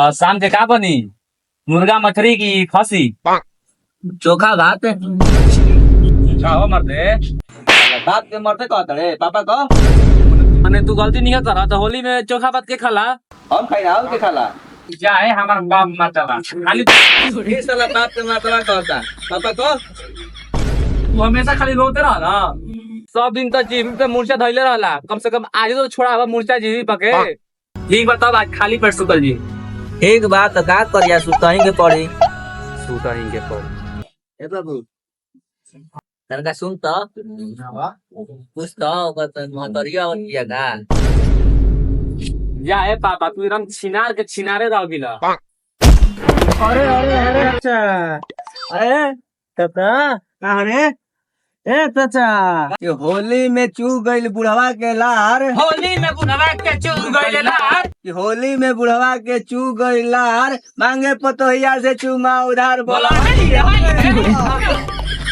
शाम के का बनी? मुर्गा मछली की खसी? चोखा भात। चाहो मर्दे। बाप के मरते कहता रे पापा को। मने तू गलती नहीं करा तो होली में चोखा भात के खाला? हम खाई ना के खाला। क्या है हमारा बाप माताला खाली ये साला बाप के मातला कहता पापा को। तू हमेशा खाली रोते रहा ना। सब दिन तो जीवी पे मूर्छा धइले रहला, कम से कम आज तो छोड़ा हवा मूर्छा जीवी पके। ठीक बताओ आज खाली पेट सुतल जी। ठीक बात का करिया सुतही के पड़ी। सुतही के पड़ी। ए बाबू तनका सुन तो कुछ तो महतरिया और किया का। या है पापा तू एकदम छिनार के छिनारे रह गिला। अरे अरे अरे अच्छा अरे चाचा कहाँ रे? ए चाचा ये होली में चू गइल बुढ़वा के लार। होली में बुढ़वा के चू गइले लार। ये होली में बुढ़वा के चू गइल लार। मांगे पतोहिया से चूमा उधार बोला।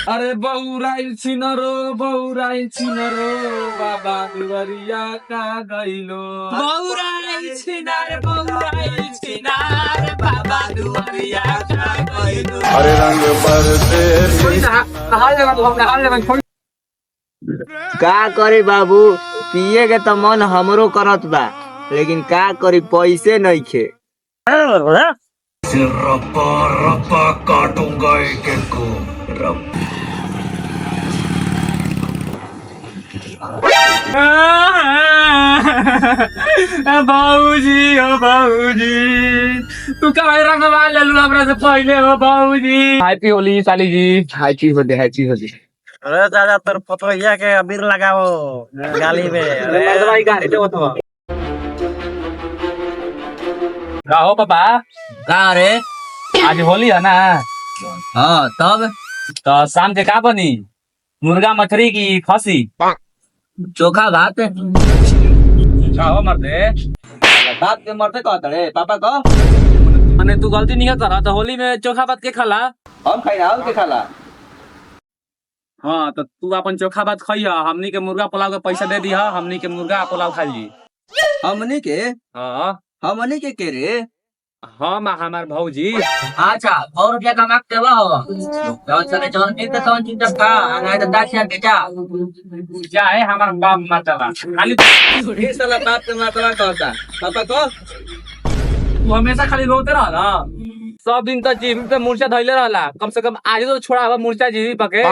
अरे बौराइल छिनरो बाबा दुवरिया का गइलो। बौराइल छिनार बाबा दुवरिया का गइलो। हरे रंग परदेसी का करे बाबू पिए के तो मन हमरो करत बा लेकिन का करी पैसे नहीं खे। रप्पा रप्पा काटूंगा एक एक को रप्पा। बाबूजी ओ बाबूजी तू काहे रंगवा लेलू हमरा से पहले हो बाबूजी। हैप्पी होली साली जी। हैप्पी होली। अरे दादा तोर पतोहिया के अबीर लगाओ गाली में। अरे मर्दवाई गाड़ी दे तो राहो पापा का रे? आज होली है ना। हाँ तब तो शाम के का बनी? मुर्गा मछली की खसी? चोखा भात। चाहो मर्दे। बाप के मरते कहता रे पापा को। मने तू गलती नहीं करा तो होली में चोखा भात के खाला? हम खाई ना के खाला। हाँ तो तू अपन चोखा भात खाइया, हमनी के मुर्गा पुलाव के पैसा दे दिया, हमनी के मुर्गा पुलाव खा ली। हमनी के हाँ हमनी के रे? हाँ माँ हमार भौजी। अच्छा 100 रुपया कमा के देवा हो तो चले चल के तो कौन चीज का नहीं तो 10,000 बेचा। क्या है हमारा बाप माताला खाली ये साला बाप के मातला कहता पापा को। तू हमेशा खाली रोते रहा ना। सब दिन तो जीवी पे मूर्छा धइले रहला, कम से कम आज तो छोड़ा हवा मूर्छा जीवी पके।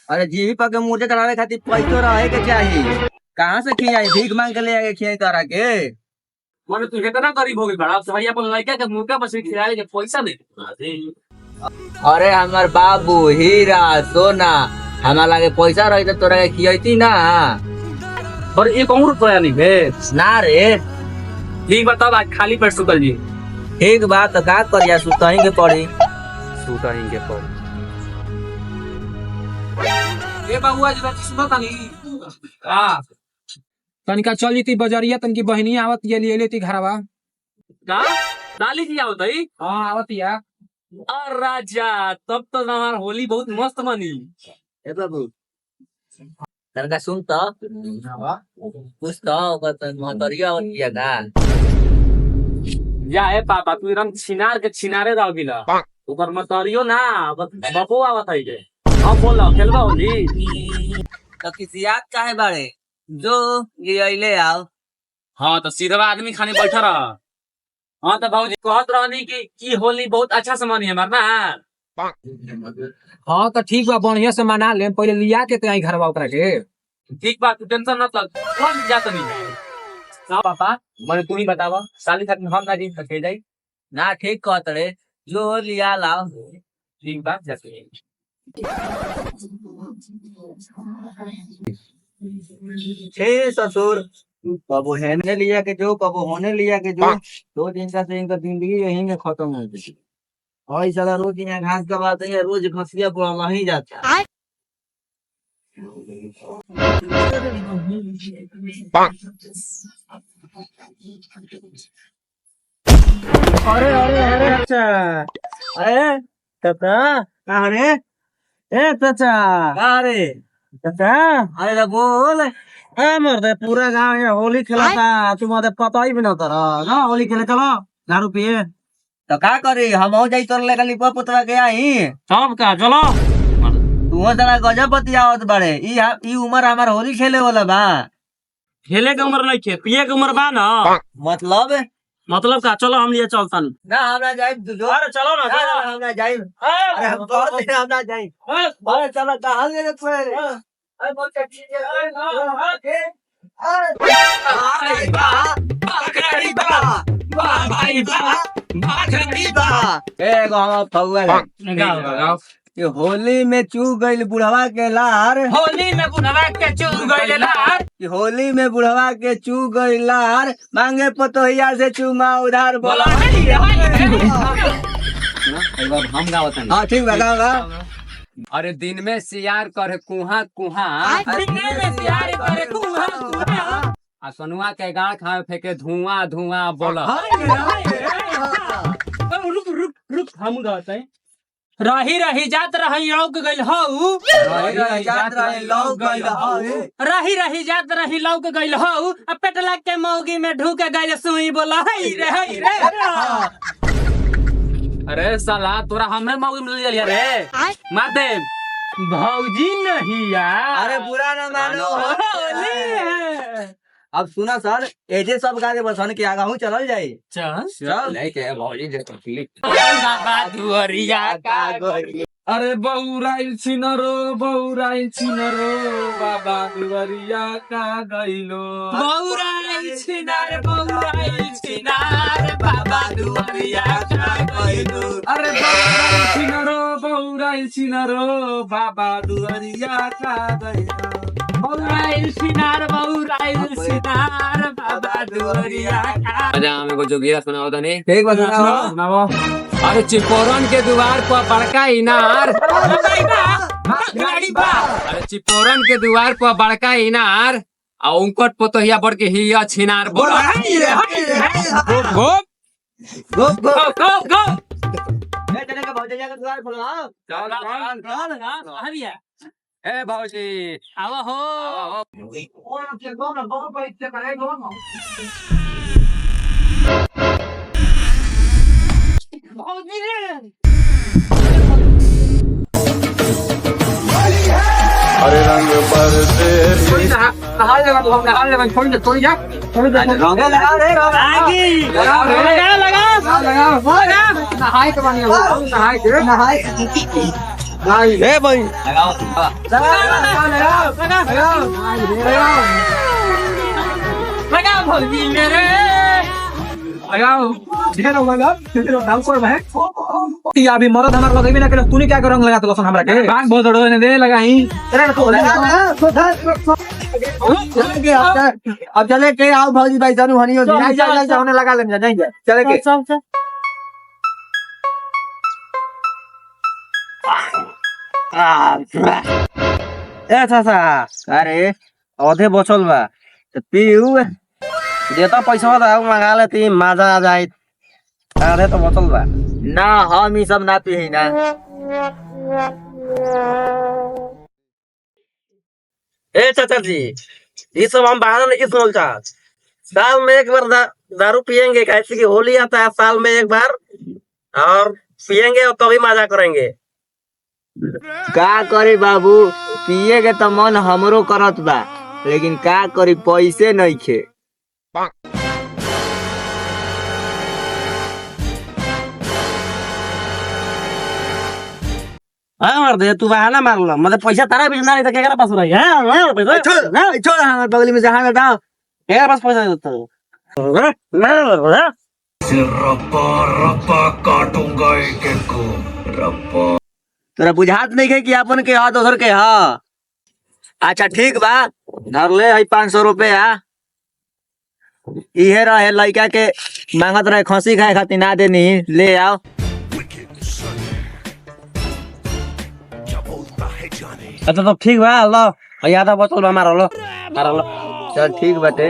अरे जीवी पा के मुर्गे चढ़ावे खातिर पैसो रहे के चाहिए। कहाँ से खियाई? भीख मांग के ले आके खियाई तारा के। माने तू कितना गरीब हो गई बड़ा भाई अपन लड़का के मुर्गा मछली खिलाए के पैसा दे। अरे हमार बाबू हीरा सोना हमारा लगे पैसा रही तो तोरा के खियाती ना। और एक और रुपया नहीं बे ना रे। ठीक बताओ आज खाली पेट सुतल जी। ठीक बात का करिया सुतही के पड़ी। सुतही के पड़ी। ए बाबूआ जी सुनत नहीं का तनिका चल जीती बजरिया तनकी बहनी आवत ये लिए लेती घरवा। का डाली जी आवत है। हाँ आवत या। और राजा तब तो हमार होली बहुत मस्त बनी। ए बाबू तनका सुन तो कुछ तो महतरिया और किया का। या है पापा तू एकदम छिनार के छिनारे रह गिला। ऊपर मतरियो ना बपो आवत है के। अब बोलो खेलबा होली? तो किसी याद काहे बारे जो ये ले आओ। हाँ तो सीधा आदमी खाने बैठा रहा। हाँ तो भाजी कहत रहनी की होली बहुत अच्छा से मनी हमार ना। हाँ तो ठीक बा बढ़िया से मना ले पहले लिया के ते घरवा उतरा के। ठीक बा तू टेंशन मत ले कौन जाता नहीं है ना पापा। मैंने तू ही बतावा साली तक हम ना जी सके जाई ना ठीक कहत रे जो लिया लाओ। ठीक बात जाते छे ससुर कबो हेने लिया के जो कबो होने लिया के जो 2 दिन का से इनका जिंदगी यहीं में खत्म हो गई। और साला रोज यहाँ घास का बात है रोज घसिया पुराना ही जाता है। अरे अरे अरे अच्छा अरे चाचा कहाँ रे? ए चाचा का रे? चाचा अरे तो बोल। ए मर्दे पूरा गांव ये होली खेला था तुम्हारे पता ही भी ना था ना होली खेले चलो। दारू पिए तो का करी हम हो जाई तोर लेकर लिपा पुतवा के आई सब का चलो तू साला गजब बतियावत बाड़े ई उम्र हमार होली खेले वाला बा खेले के उम्र नहीं खे पिए के उम्र बा ना मतलब का चलो हम लिए चलता ना हमरा जाई अरे चलो ना हमरा जाई अरे हम तोर से हमरा जाई अरे चलो कहां ले रे अरे बहुत अच्छी है होली में चू गईल बुढ़वा के लार होली में बुढ़वा के चू गइले लार होली में बुढ़वा के चू गईल लार मांगे पतोहिया से चूमा उधार बोला हम गावत हाँ ठीक बताओगा अरे दिन में सियार करे कुहा कुहा आ सोनुआ के गाड़ खाए फेंके धुआं धुआं बोला रुक रुक रुक हम गाते हैं रही रही जात रही लौक गइल हऊ रही रही जात रही लौक गइल हऊ आ पेटला के मौगी में ढूक गइल सुई बोला हई रे अरे साला तोरा हमें मौगी मिल गइल रे माते भौजी नहीं यार अरे बुरा न मानो होली है अब सुना सर एजे सब गाने बसन के आगा हूँ चलल जाई चल लेके भौजी देखो बाबा दुअरिया का गोरी अरे बौराइल छिनरो बाबा दुअरिया का गइलो बौराइल छिनार बाबा दुअरिया का गइलो अरे बौराइल छिनरो बाबा दुअरिया का गइलो बौराइल छिनार बाबा दुअरिया का आजा हमें को जोगिया सुनाओ तनी ठीक बा सुनाओ अरे चिपोरन के द्वार पर बड़का इनार अरे चिपोरन के द्वार पर बड़का इनार आ उनकट पोतहिया बड़ के हिया छिनार बोल ए भौजी आवा हो हरे रंग पर से हाल लगा तो हमने हाल लगा छोड़ जा रंगे लगा रे लगा नहाई के बनी नहाए ए भाई लगा भौजी मेरे लगाओ दाम कर भाई ई अभी मरद हमार लगेबे ना करे तूने क्या कर रंग लगा तो हमरा के बाग बोदड़ो ने दे लगाई अब चले के आओ भौजी भाई जानू हनी होने लगा लेंगे नहीं चले के ए चाचा अरे औधे बचल बा तो पीऊ देता पैसा दाऊ मंगा लेती मजा आ जाए अरे तो बचल बा ना हम ई सब ना पी ना ए चाचा जी ये सब हम बहाना नहीं सुनल चाहत साल में एक बार दारू पियेंगे कैसे कि होली आता है साल में एक बार और पियेंगे और तभी मजा करेंगे का करी बाबू पिए के तो मन हमरो करत बा लेकिन का करी पैसे नहीं खे मार दे तू बहाना मार लो मतलब पैसा तारा भी नहीं तो केकरा पास रही है पैसा छोड़ हमारे बगल में जहां डाल केकरा पास पैसा देता रप्पा रप्पा काटूंगा एक एक को रप्पा तोरा बुझात नहीं है कि अपन के हाथ उधर के हा अच्छा ठीक बा धर ले है 500 रुपया इहे रहे लड़का के मांगत रहे खसी खाए खातिर ना देनी ले आओ अच्छा तो ठीक बा लो यादा बोतल बा मारो लो चल ठीक बाटे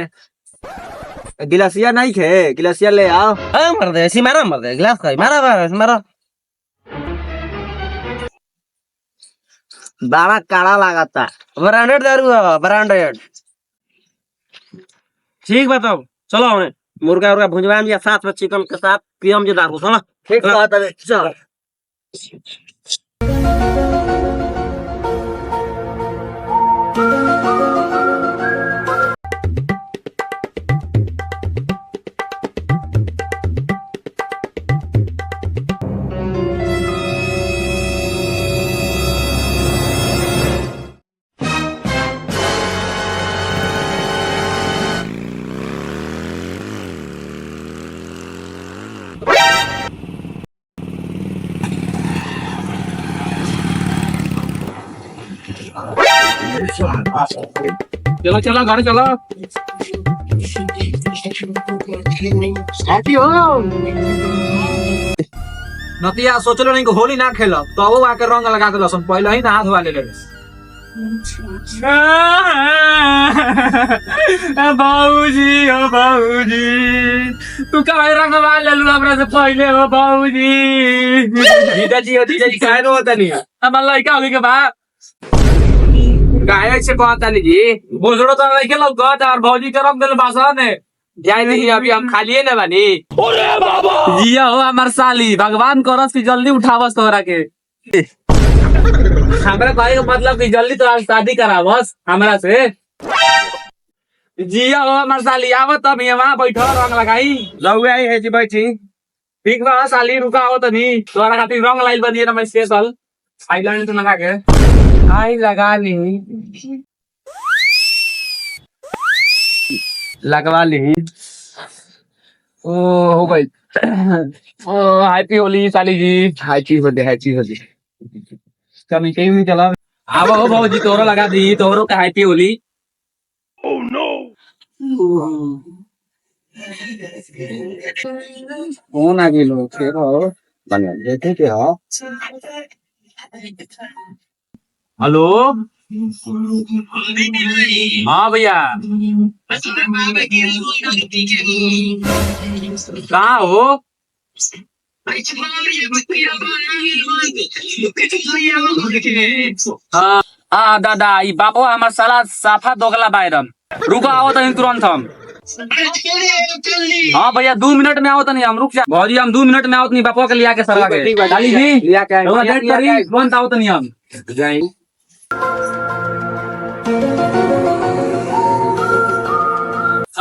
गिलासिया नहीं खे गिलासिया ले आओ मार दे ऐसी मार दे गिलास खाई मारा बड़ा काड़ा लगाता ब्रांडेड दारू है ब्रांडेड ठीक बताओ चलो हमें मुर्गा उर्गा भुजवाएम या साथ में चिकन के साथ पियम जे दारू सुन ठीक बात है चल चलो चलो घर चलो हैप्पी हो नतिया सोचलो नहीं कि होली ना खेलो तो वो आके रंग लगा दे लसन पहले ही नहा धोवा ले ले बाबूजी ओ बाबूजी तू का रंग वाले लू हमरा से पहले हो बाबूजी जीजाजी काहे रो होता नहीं हमार लड़का होली के बा काहे से कहता नहीं जी बोझड़ो तो लड़के लोग गत और भौजी के रंग देले बासा ने जाए नहीं अभी हम खालिए ना बानी जिया हो हमार साली भगवान करस की जल्दी उठावस तोरा के हमरा कहे के मतलब कि जल्दी तो शादी करावस हमरा से जिया हो हमार साली आवत तब यहाँ बैठो रंग लगाई लौए आई है जी बैठी ठीक बा साली रुका हो तनी तोरा खातिर रंग लाइल बनिए ना मैं स्पेशल आईलाइनर तो लगा के आई लगा ली लगवा ली ओ हो गई ओ हैप्पी होली साली जी हैप्पी होली कमी कहीं नहीं चला आवा हो भौजी तोरो लगा दी तोरो का हैप्पी होली कौन आ गेलो फिर हो बनिया देखे के हो हेलो हाँ भैया कहाँ हो हाँ दादा ई बापो हमार साला साफा दोगला बायरम रुको आओ तो तुरंत हम हाँ भैया 2 मिनट में आओ तो नहीं हम रुक जा भौजी हम 2 मिनट में आओ तो नहीं बापो के लिया के सरवा के डाली जी लिया के वेट करी तुरंत आओ तो नहीं हम जाई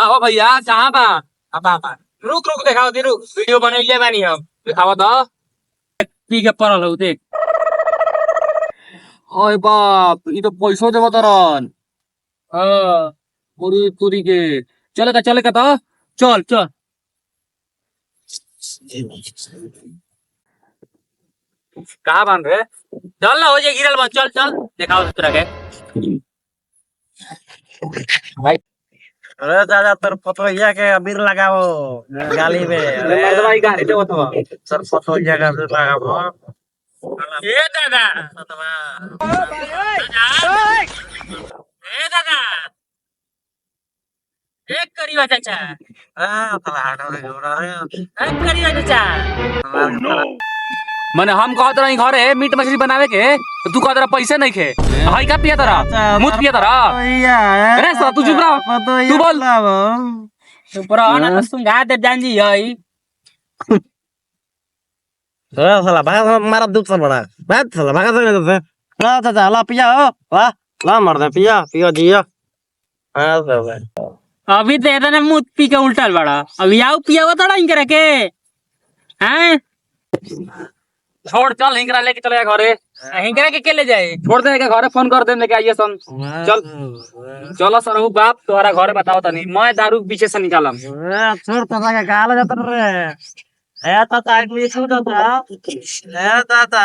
आओ भैया कहाँ बा अब रुक रुक दिखाओ दे रुक वीडियो बनैले बानी हम दिखाओ तो पी के पड़ल हो देख ओए बाप ई तो पैसो देबो तरन हां पूरी पूरी के चले का तो चल चल कहाँ बांध रहे चल ना हो जाए गिरल बन चल चल दिखाओ दूसरा के अरे दादा तर फोटोइया के अबीर लगाओ गाली में अरे भाई गाड़ी दे तो सर फोटोइया का अबीर लगाओ ए दादा ए दादा एक करीबा चाचा हां तला हटो रे जोड़ा रे एक करीबा चाचा मने हम कहत रही घरे मीट मछली बनावे के तो तू कहत रहा पैसे नहीं खे हई का पिया तरा मुत पिया तरा अरे सर तू चुप रह तू बोल चुप रह ना तो सुंगा दे जानजी हई साला भागा मारा दुख से बड़ा बात साला भागा से ला चाचा ला पिया हो वाह ला मर दे पिया पियो जियो हां सब अभी तो इतने मुत पी के उल्टल बड़ा अभी आओ पिया हुआ तड़ा इनकरा के हैं छोड़ चल हिंगरा लेके चले घरे हिंगरा के ले जाए छोड़ दे के घरे फोन कर दे लेके आइए सन चल चलो सरहु बाप तोहरा घरे बताओ तनी मैं दारू पीछे से निकालम छोड़ तसा के गाल जात रे ए ताता आदमी छोड़ दता ए ताता